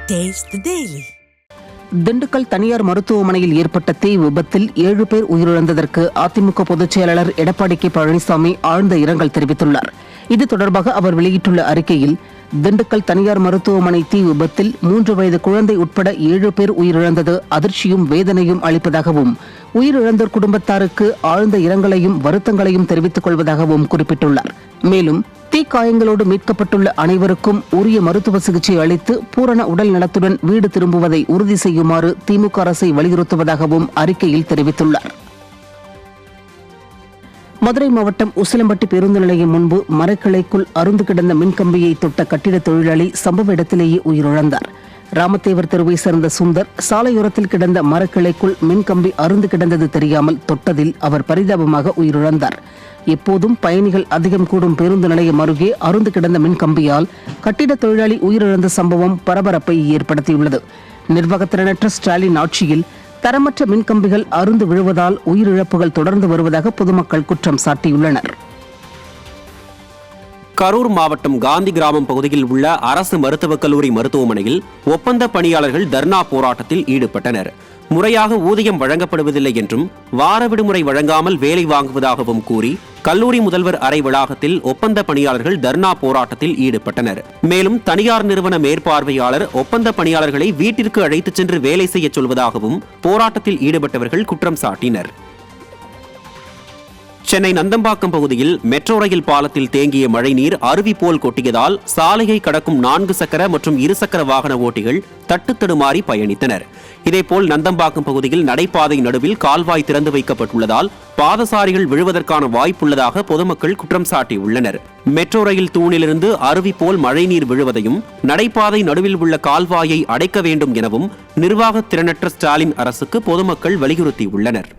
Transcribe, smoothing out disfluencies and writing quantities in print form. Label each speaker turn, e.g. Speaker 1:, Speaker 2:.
Speaker 1: Taste the Daily.
Speaker 2: Dindigul தனியார் மருத்துவமனையில் ஏற்பட்ட தீ விபத்தில் 7 பேர் உயிரிழந்ததற்கு அதிமுக பொதுச் செயலாளர் எடப்பாடி கே பழனிசாமி ஆழ்ந்த இரங்கல் தெரிவித்துள்ளார். இது தொடர்பாக அவர் வெளியிட்டுள்ள அறிக்கையில், திண்டுக்கல் தனியார் மருத்துவமனை தீ விபத்தில் 3 வயது குழந்தை உட்பட 7 பேர் உயிரிழந்தது அதிர்ச்சியும் வேதனையும் அளிப்பதாகவும், உயிரிழந்தோர் குடும்பத்தாருக்கு ஆழ்ந்த இரங்கலையும் வருத்தங்களையும் தெரிவித்துக் கொள்வதாகவும் குறிப்பிட்டுள்ளார். மேலும் தீக்காயங்களோடு மீட்கப்பட்டுள்ள அனைவருக்கும் உரிய மருத்துவ சிகிச்சை அளித்து பூரண உடல் நலத்துடன் வீடு திரும்புவதை உறுதி செய்யுமாறு திமுக அரசை வலியுறுத்துவதாகவும் அறிக்கையில் தெரிவித்துள்ளார். மதுரை மாவட்டம் உசிலம்பட்டி பேருந்து நிலையம் முன்பு மரக்கிளைக்குள் அருந்து கிடந்த மின்கம்பியை தொட்ட கட்டிட தொழிலாளி சம்பவ இடத்திலேயே உயிரிழந்தார். ராமத்தேவர் தெருவை சேர்ந்த சுந்தர் சாலையோரத்தில் கிடந்த மரக்கிளைக்குள் மின்கம்பி அருந்து கிடந்தது தெரியாமல் தொட்டதில் அவர் பரிதாபமாக உயிரிழந்தார். எப்போதும் பயணிகள் அதிகம் கூடும் பேருந்து நிலையம் அருகே அருந்து கிடந்த மின்கம்பியால் கட்டிட தொழிலாளி உயிரிழந்த சம்பவம் பரபரப்பை ஏற்படுத்தியுள்ளது. நிர்வாகத்திறனற்ற ஸ்டாலின் ஆட்சியில் தரமற்ற மின்கம்பிகள் அருந்து விழுவதால் உயிரிழப்புகள் தொடர்ந்து வருவதாக பொதுமக்கள் குற்றம் சாட்டியுள்ளனர்.
Speaker 3: கரூர் மாவட்டம் காந்தி கிராமம் பகுதியில் உள்ள அரசு மருத்துவக் கல்லூரி மருத்துவமனையில் ஒப்பந்த பணியாளர்கள் தர்ணா போராட்டத்தில் ஈடுபட்டனர். முறையாக ஊதியம் வழங்கப்படுவதில்லை என்றும் வார விடுமுறை வழங்காமல் வேலை வாங்குவதாகவும் கூறி கல்லூரி முதல்வர் அறை வளாகத்தில் ஒப்பந்த பணியாளர்கள் தர்ணா போராட்டத்தில் ஈடுபட்டனர். மேலும் தனியார் நிறுவன மேற்பார்வையாளர் ஒப்பந்த பணியாளர்களை வீட்டிற்கு அழைத்துச் சென்று வேலை செய்ய சொல்வதாகவும் போராட்டத்தில் ஈடுபட்டவர்கள் குற்றம் சாட்டினர். சென்னை நந்தம்பாக்கம் பகுதியில் மெட்ரோ ரயில் பாலத்தில் தேங்கிய மழைநீர் அருவி போல் கொட்டியதால் சாலையை கடக்கும் 4 சக்கர மற்றும் 2 சக்கர வாகன ஓட்டிகள் தட்டுத்தடுமாறி பயணித்தனர். இதேபோல் நந்தம்பாக்கம் பகுதியில் நடைபாதை நடுவில் கால்வாய் திறந்து வைக்கப்பட்டுள்ளதால் பாதசாரிகள் விழுவதற்கான வாய்ப்புள்ளதாக பொதுமக்கள் குற்றம் சாட்டியுள்ளனர். மெட்ரோ ரயில் தூணிலிருந்து அருவி போல் மழைநீர் விழுவதையும் நடைபாதை நடுவில் உள்ள கால்வாயை அடைக்க வேண்டும் எனவும் நிர்வாக திறனற்ற ஸ்டாலின் அரசுக்கு பொதுமக்கள் வலியுறுத்தியுள்ளனர்.